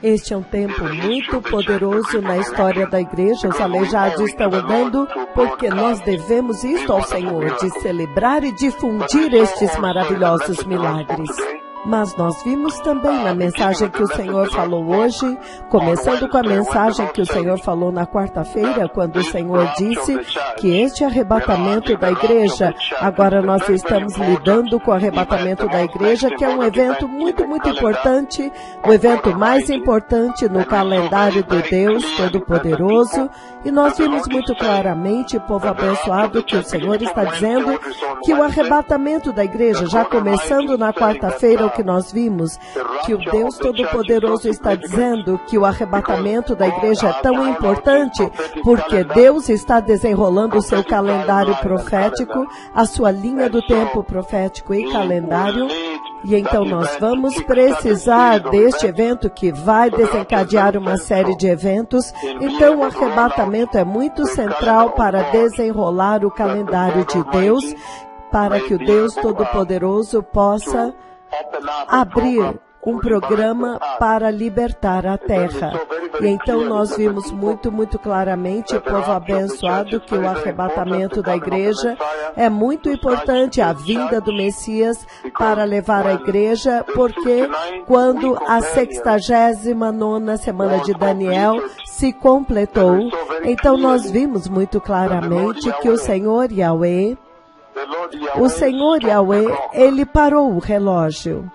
Este é um tempo muito poderoso na história da igreja. Os aleijados estão andando porque nós devemos isto ao Senhor, de celebrar e difundir estes maravilhosos milagres. Mas nós vimos também na mensagem que o Senhor falou hoje, começando com a mensagem que o Senhor falou na quarta-feira, quando o Senhor disse que este arrebatamento da igreja, agora nós estamos lidando com o arrebatamento da igreja, que é um evento muito, muito importante, o evento mais importante no calendário do Deus Todo-Poderoso, e nós vimos muito claramente, povo abençoado, que o Senhor está dizendo que o arrebatamento da igreja, já começando na quarta-feira, o que nós vimos, que o Deus Todo-Poderoso está dizendo que o arrebatamento da igreja é tão importante porque Deus está desenrolando o seu calendário profético, a sua linha do tempo profético e calendário, e então nós vamos precisar deste evento que vai desencadear uma série de eventos. Então o arrebatamento é muito central para desenrolar o calendário de Deus, para que o Deus Todo-Poderoso possa abrir um programa para libertar a terra. E então nós vimos muito, muito claramente, povo abençoado, que o arrebatamento da igreja é muito importante, a vinda do Messias para levar a igreja, porque quando a 69ª semana de Daniel se completou, então nós vimos muito claramente que o Senhor Yahweh, Ele parou o relógio.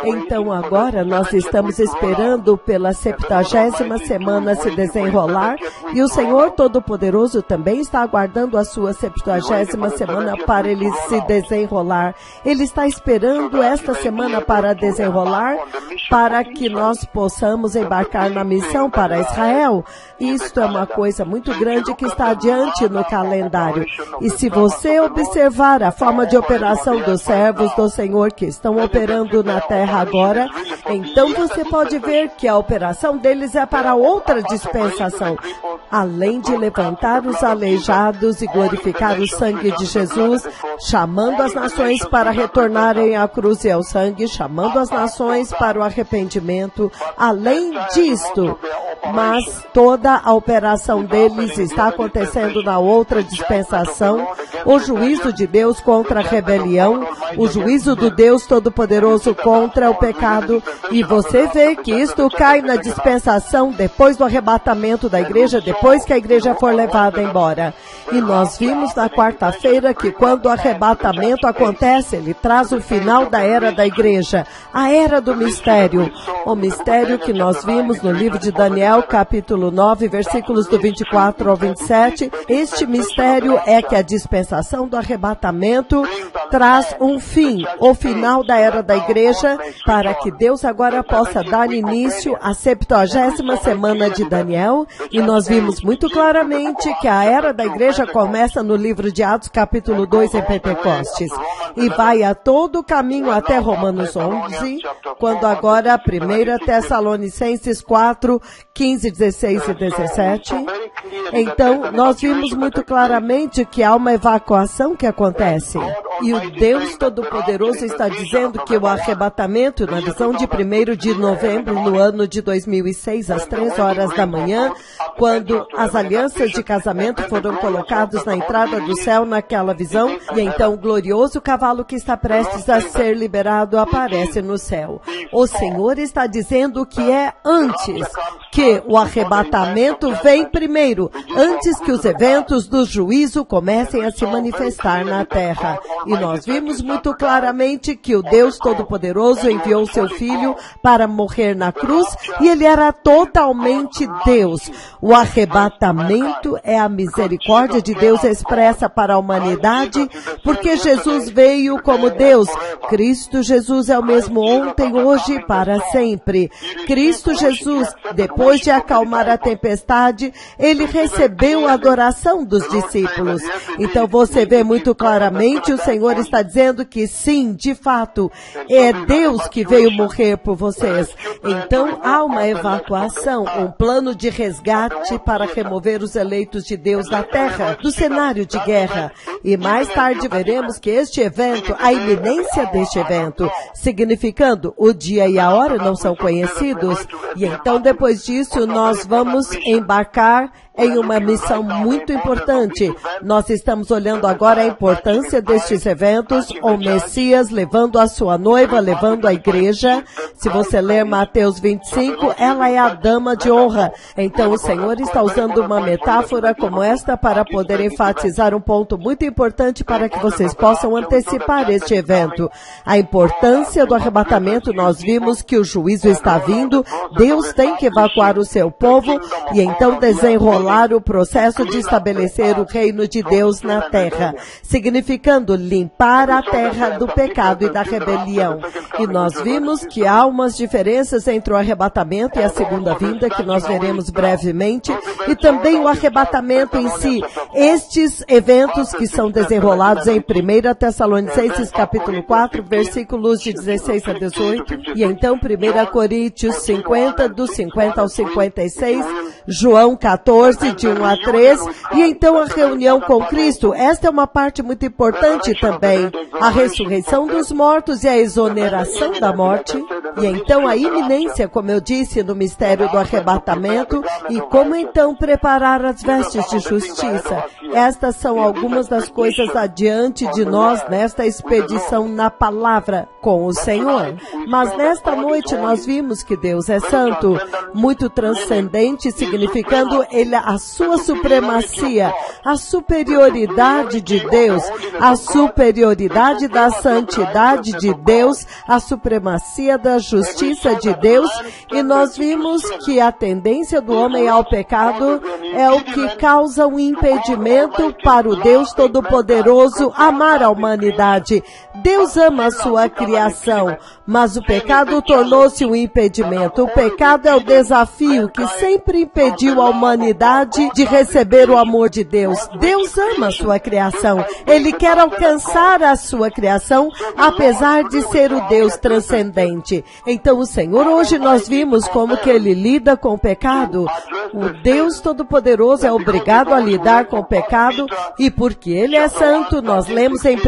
Então agora nós estamos esperando pela 70ª semana se desenrolar, e o Senhor Todo-Poderoso também está aguardando a sua 70ª semana para ele se desenrolar. Ele está esperando esta semana para desenrolar, para que nós possamos embarcar na missão para Israel. Isto é uma coisa muito grande que está adiante no calendário. E se você observar a forma de operação dos servos do Senhor que estão operando na terra agora, então você pode ver que a operação deles é para outra dispensação. Além de levantar os aleijados e glorificar o sangue de Jesus, chamando as nações para retornarem à cruz e ao sangue, chamando as nações para o arrependimento. Além disto, mas toda a operação deles está acontecendo na outra dispensação, o juízo de Deus contra a rebelião, o juízo do Deus Todo-Poderoso contra o pecado, e você vê que isto cai na dispensação depois do arrebatamento da igreja, depois que a igreja for levada embora. E nós vimos na quarta-feira que quando o arrebatamento acontece, ele traz o final da era da igreja, a era do mistério, o mistério que nós vimos no livro de Daniel, capítulo 9, versículos do 24 ao 27, este mistério é que a dispensação do arrebatamento traz um fim, o final da era da igreja, para que Deus agora possa dar início à 70ª semana de Daniel, e nós vimos muito claramente que a era da igreja começa no livro de Atos, capítulo 2, em Pentecostes, e vai a todo o caminho até Romanos 11, quando agora 1 Tessalonicenses 4, 15, 16 e 17. Então, nós vimos muito claramente que há uma evacuação que acontece. E o Deus Todo-Poderoso está dizendo que o arrebatamento, na visão de 1º de novembro, no ano de 2006, às 3 horas da manhã, quando as alianças de casamento foram colocadas na entrada do céu naquela visão, e então o glorioso cavalo que está prestes a ser liberado aparece no céu. O Senhor está dizendo que é antes, que o arrebatamento vem primeiro, antes que os eventos do juízo comecem a se manifestar na terra. E nós vimos muito claramente que o Deus Todo-Poderoso enviou seu Filho para morrer na cruz, e ele era totalmente Deus. O arrebatamento é a misericórdia de Deus expressa para a humanidade, porque Jesus veio como Deus. Cristo Jesus é o mesmo ontem, hoje e para sempre. Cristo Jesus, depois de acalmar a tempestade, ele recebeu a adoração dos discípulos. Então você vê muito claramente, o Senhor está dizendo que sim, de fato, é Deus que veio morrer por vocês. Então há uma evacuação, um plano de resgate para remover os eleitos de Deus da terra, do cenário de guerra. E mais tarde veremos que este evento, a iminência deste evento, significando o dia e a hora não são conhecidos. E então depois disso nós vamos embarcar em uma missão muito importante. Nós estamos olhando agora a importância destes eventos, o Messias levando a sua noiva, levando a igreja. Se você ler Mateus 25, ela é a dama de honra. Então o Senhor está usando uma metáfora como esta para poder enfatizar um ponto muito importante para que vocês possam antecipar este evento. A importância do arrebatamento, nós vimos que o juízo está vindo, Deus tem que evacuar o seu povo e então desenrolar o processo de estabelecer o reino de Deus na terra, significando limpar a terra do pecado e da rebelião. E nós vimos que há umas diferenças entre o arrebatamento e a segunda vinda, que nós veremos brevemente, e também o arrebatamento em si. Estes eventos que são desenrolados em 1 Tessalonicenses capítulo 4, versículos de 16 a 18, e então 1 Coríntios 50, do 50 ao 56, João 14, de 1 a 3, e então a reunião com Cristo. Esta é uma parte muito importante também. A ressurreição dos mortos e a exoneração da morte. E então a iminência, como eu disse, no mistério do arrebatamento, e como então preparar as vestes de justiça. Estas são algumas das coisas adiante de nós nesta expedição na palavra com o Senhor. Mas nesta noite nós vimos que Deus é santo, muito transcendente, significando ele a sua supremacia, a superioridade de Deus, a superioridade da santidade de Deus, a supremacia da justiça de Deus, e nós vimos que a tendência do homem ao pecado é o que causa um impedimento para o Deus Todo-Poderoso amar a humanidade. Deus ama a sua criação, mas o pecado tornou-se um impedimento. O pecado é o desafio que sempre impediu a humanidade de receber o amor de Deus. Deus ama a sua criação. Ele quer alcançar a sua criação, apesar de ser o Deus transcendente. Então o Senhor, hoje nós vimos como que Ele lida com o pecado. O Deus Todo-Poderoso é obrigado a lidar com o pecado, e porque Ele é santo, nós lemos em 1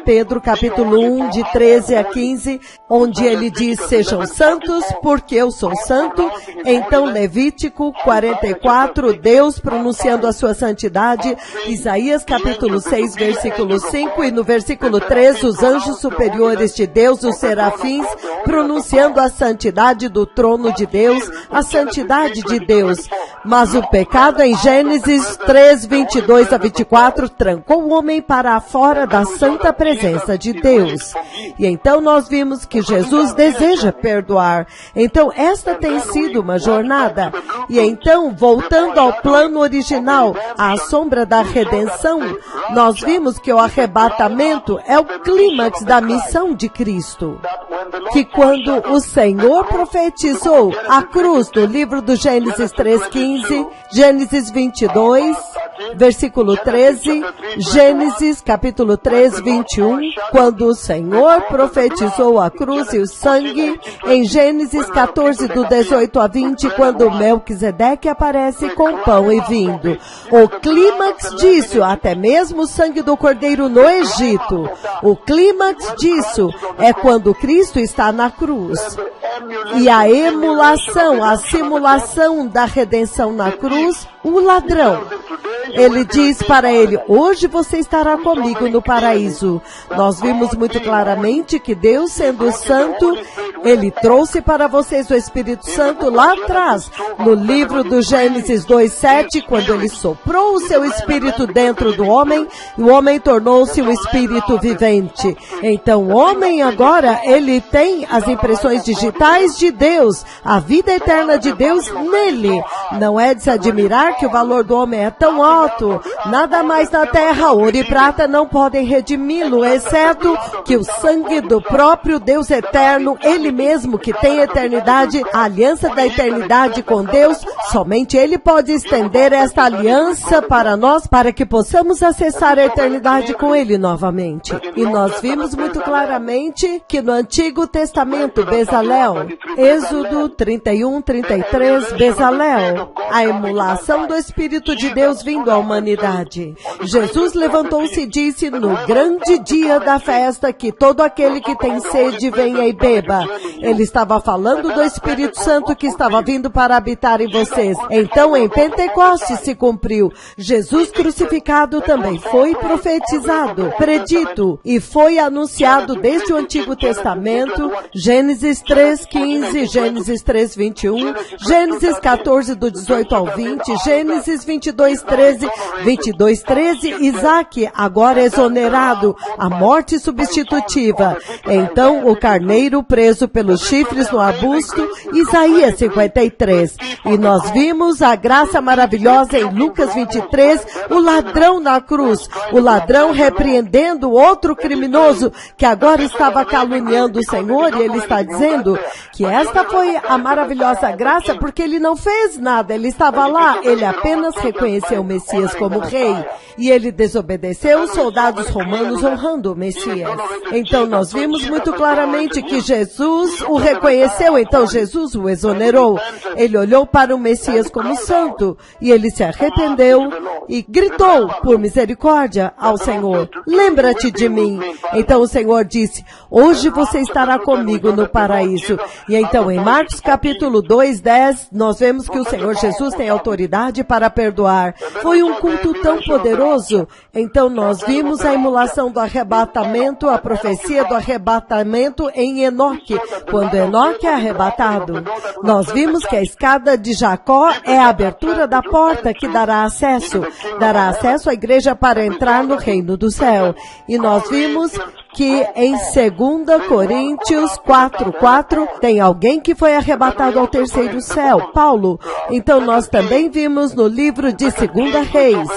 Pedro capítulo 1, de 13 a 15, onde Ele diz, sejam santos, porque eu sou santo. Então Levítico 44, Deus pronunciando a sua santidade. Isaías capítulo 6, versículo 5, e no versículo 3, os anjos superiores de Deus, os serafins, pronunciando a santidade do trono de Deus, a santidade de Deus. Mas o pecado, em Gênesis 3, 22 a 24, trancou o homem para fora da santa presença de Deus. E então nós vimos que Jesus deseja perdoar. Então esta tem sido uma jornada. E então, voltando ao plano original, à sombra da redenção, nós vimos que o arrebatamento é o clímax da missão de Cristo. Que quando o Senhor profetizou a cruz no livro do Gênesis 3:15, Gênesis 22, versículo 13, Gênesis capítulo 3, 21, quando o Senhor profetizou a cruz e o sangue, em Gênesis 14, do 18 a 20, quando Melquisedeque aparece com pão e vinho. O clímax disso, até mesmo o sangue do cordeiro no Egito, o clímax disso é quando Cristo está na cruz. E a emulação, a simulação da redenção na cruz, o ladrão. Ele diz para ele, hoje você estará comigo no paraíso. Nós vimos muito claramente que Deus, sendo santo, Ele trouxe para vocês o Espírito Santo lá atrás, no livro do Gênesis 2:7, quando Ele soprou o seu Espírito dentro do homem, e o homem tornou-se um Espírito vivente. Então o homem agora, ele tem as impressões digitais de Deus, a vida eterna de Deus nele. Não é de se admirar que o valor do homem é tão alto, nada mais na terra, ouro e prata não podem redimi-lo, exceto que o sangue do próprio Deus eterno, Ele mesmo que tem eternidade, a aliança da eternidade com Deus, somente Ele pode estender esta aliança para nós, para que possamos acessar a eternidade com Ele novamente. E nós vimos muito claramente que no Antigo Testamento, Bezalel, Bezalel. Êxodo 31, 33, Bezalel. A emulação do Espírito de Deus vindo à humanidade. Jesus levantou-se e disse no grande dia da festa que todo aquele que tem sede venha e beba. Ele estava falando do Espírito Santo que estava vindo para habitar em vocês. Então em Pentecostes se cumpriu. Jesus crucificado também foi profetizado, predito e foi anunciado desde o Antigo Testamento, Gênesis 3:15, Gênesis 3:21, Gênesis 14 do 18 ao 20, Gênesis 22:13, 22:13, Isaac agora exonerado, a morte substitutiva. Então o carneiro preso pelos chifres no arbusto, Isaías 53. E nós vimos a graça maravilhosa em Lucas 23, o ladrão na cruz, o ladrão repreendendo outro criminoso que agora estava caluniando o Senhor, e ele está dizendo que esta foi a maravilhosa graça porque ele não fez nada, ele estava lá, ele apenas reconheceu o Messias como rei e ele desobedeceu os soldados romanos honrando o Messias. Então nós vimos muito claramente que Jesus o reconheceu, então Jesus o exonerou. Ele olhou para o Messias como santo e ele se arrependeu e gritou por misericórdia ao Senhor: lembra-te de mim. Então o Senhor disse: hoje você estará comigo no paraíso. E então em Marcos capítulo 2:10 nós vemos que o Senhor Jesus tem autoridade para perdoar. Foi um culto tão poderoso. Então nós vimos a emulação do arrebatamento, a profecia do arrebatamento em Enoque, quando Enoque é arrebatado. Nós vimos que a escada de Jacó é a abertura da porta que dará acesso à igreja para entrar no reino do céu. E nós vimos que em 2 Coríntios 4:4 tem alguém que foi arrebatado ao terceiro céu, Paulo. Então nós também vimos no livro de 2 Reis.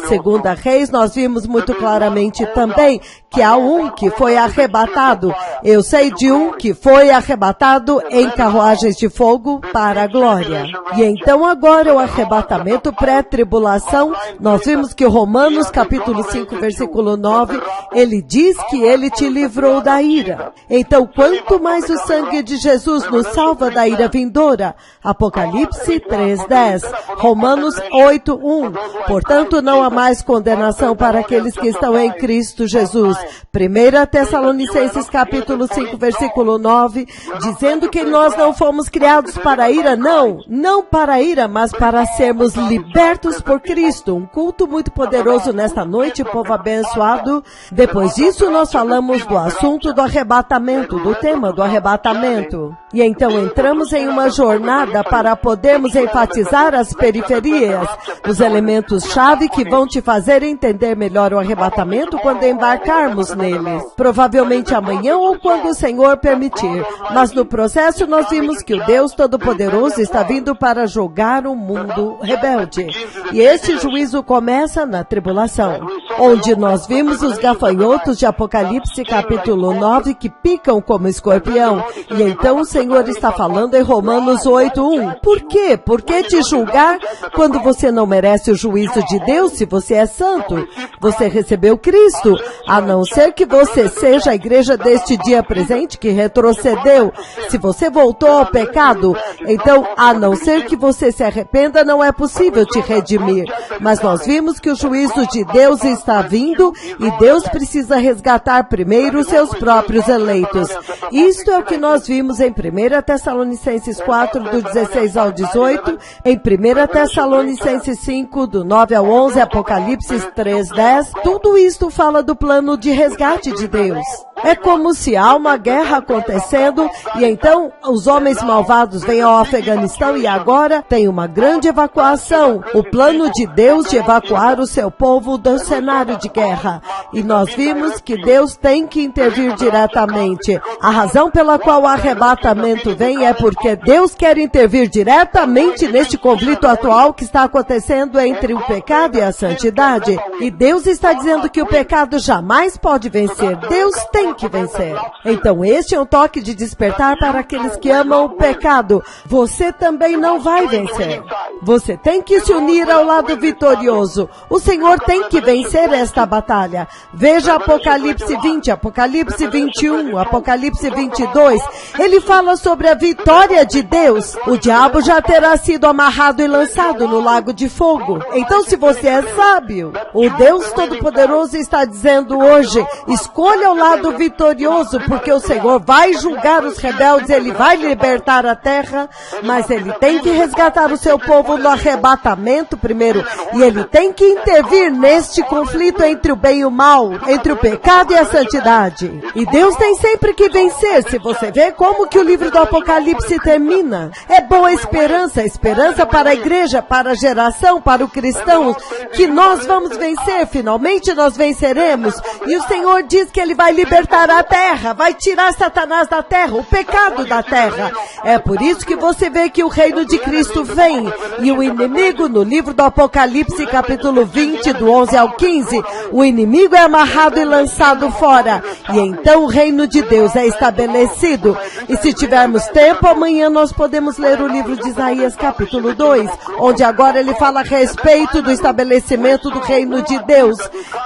2 Reis nós vimos muito claramente também que há um que foi arrebatado. Eu sei de um que foi arrebatado em carruagens de fogo para a glória. E então agora o arrebatamento pré-tribulação, nós vimos que Romanos capítulo 5 versículo 9, ele diz que ele te livrou da ira. Então quanto mais o sangue de Jesus nos salva da ira vindoura. Apocalipse 3:10, Romanos 8:1. Portanto não há mais condenação para aqueles que estão em Cristo Jesus. 1 Tessalonicenses capítulo 5 versículo 9, dizendo que nós não fomos criados para a ira, não para a ira, mas para sermos libertos por Cristo. Um culto muito poderoso nesta noite, povo abençoado. Depois disso nós falamos do assunto do arrebatamento, do tema do arrebatamento. E então entramos em uma jornada para podermos enfatizar as periferias, os elementos-chave que vão te fazer entender melhor o arrebatamento quando embarcarmos neles. Provavelmente amanhã ou quando o Senhor permitir. Mas no processo nós vimos que o Deus Todo-Poderoso está vindo para julgar o mundo rebelde. E esse juízo começa na tribulação, onde nós vimos os gafanhotos de Apocalipse capítulo 9 que picam como escorpião. E então o Senhor está falando em Romanos 8:1. Por quê? Por que te julgar quando você não merece o juízo de Deus se você é santo? Você recebeu Cristo, a não ser que você seja a igreja deste dia presente que retrocedeu. Se você voltou ao pecado, então a não ser que você se arrependa, não é possível te redimir. Mas nós vimos que o juízo de Deus está vindo e Deus precisa resgatar primeiro os seus próprios eleitos. Isto é o que nós vimos em 1 Tessalonicenses 4, do 16 ao 18, em 1 Tessalonicenses 5, do 9 ao 11, Apocalipse 3:10. Tudo isto fala do plano de resgate de Deus. É como se há uma guerra acontecendo e então os homens malvados vêm ao Afeganistão e agora tem uma grande evacuação. O plano de Deus de evacuar o seu povo do cenário de guerra. E nós vimos que Deus tem que intervir diretamente. A razão pela qual o arrebatamento vem é porque Deus quer intervir diretamente neste conflito atual que está acontecendo entre o pecado e a santidade. E Deus está dizendo que o pecado jamais pode vencer. Deus tem que vencer. Então este é um toque de despertar para aqueles que amam o pecado. Você também não vai vencer. Você tem que se unir ao lado vitorioso. O Senhor tem que vencer esta batalha. Veja Apocalipse 20, Apocalipse 21, Apocalipse 22. Ele fala sobre a vitória de Deus. O diabo já terá sido amarrado e lançado no lago de fogo. Então, se você é sábio, o Deus Todo-Poderoso está dizendo hoje, escolha o lado vitorioso, porque o Senhor vai julgar os rebeldes, Ele vai libertar a terra, mas Ele tem que resgatar o seu povo no arrebatamento primeiro, e Ele tem que intervir neste conflito entre o bem e o mal, entre o pecado e a santidade. E Deus tem sempre que vencer. Se você vê como que o livro do Apocalipse termina, é boa esperança, esperança para a igreja, para a geração, para o cristão, que nós vamos vencer, finalmente nós venceremos. E o Senhor diz que Ele vai libertar a terra, vai tirar Satanás da terra, o pecado da terra. É por isso que você vê que o reino de Cristo vem, e o inimigo, no livro do Apocalipse, capítulo 20, do 11 ao 15, o inimigo é amarrado e lançado fora, e então o reino de Deus é estabelecido. E se tivermos tempo, amanhã nós podemos ler o livro de Isaías, capítulo 2, onde agora ele fala a respeito do estabelecimento do reino de Deus.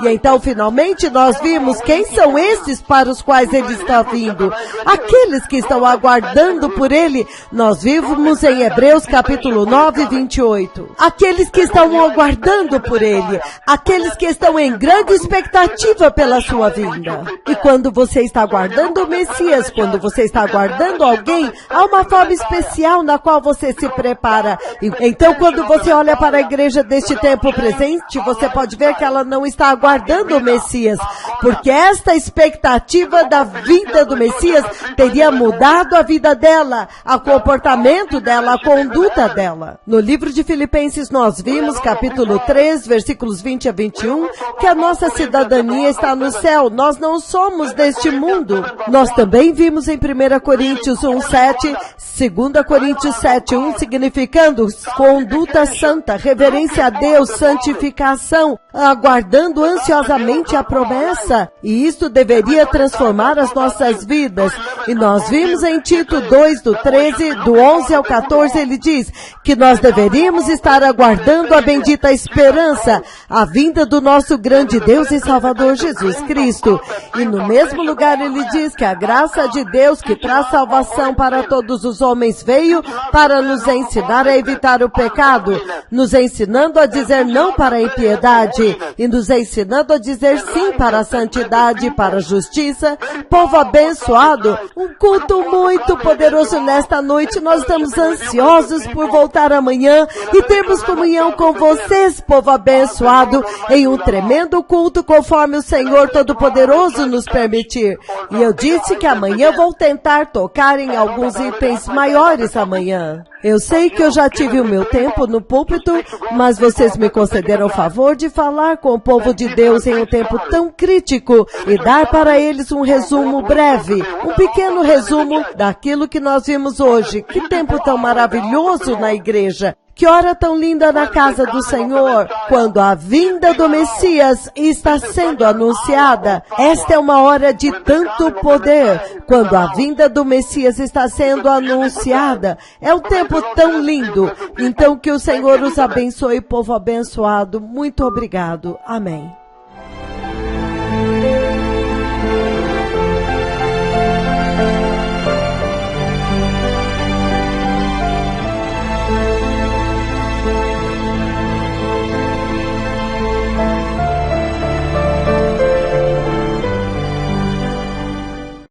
E então, finalmente, nós vimos quem são esses para os quais ele está vindo. Aqueles que estão aguardando por ele, nós vimos em Hebreus, capítulo 9, 28. Aqueles que estão aguardando por ele, aqueles que estão em grande expectativa pela sua vinda. E quando você está aguardando o Messias, quando você está aguardando alguém, há uma forma especial na qual você se prepara. E então, quando você olha para a igreja deste tempo presente, você pode ver que ela não está aguardando o Messias, porque esta expectativa da vinda do Messias teria mudado a vida dela, o comportamento dela, a conduta dela. No livro de Filipenses nós vimos, capítulo 3, versículos 20 a 21, que a nossa cidadania está no céu. Nós não somos deste mundo. Nós também vimos em 1 Coríntios 1:7, 2 Coríntios 7:1, significando conduta santa, reverência a Deus, santificação, aguardando ansiosamente a promessa. E isto deveria transformar as nossas vidas. E nós vimos em Tito 2, do 13, do 11 ao 14, ele diz que nós deveríamos estar aguardando a bendita esperança, a vinda do nosso grande Deus e Salvador Jesus Cristo. E no mesmo lugar ele diz que a graça de Deus que traz salvação para todos os homens veio para nos ensinar a evitar o pecado, nos ensinando a dizer não para a impiedade e nos ensinando a dizer sim para a santidade, para a justiça. Povo abençoado, um culto muito poderoso nesta noite. Nós estamos ansiosos por voltar amanhã e termos comunhão com vocês, povo abençoado, em um tremendo culto conforme o Senhor Todo-Poderoso nos permitir. E eu disse que amanhã vou tentar tocar em alguns itens maiores amanhã. Eu sei que eu já tive o meu tempo no púlpito, mas vocês me concederam o favor de falar com o povo de Deus em um tempo tão crítico e dar para eles um resumo breve, um pequeno resumo daquilo que nós vimos hoje. Que tempo tão maravilhoso na igreja! Que hora tão linda na casa do Senhor, quando a vinda do Messias está sendo anunciada. Esta é uma hora de tanto poder, quando a vinda do Messias está sendo anunciada. É um tempo tão lindo. Então que o Senhor os abençoe, povo abençoado. Muito obrigado. Amém.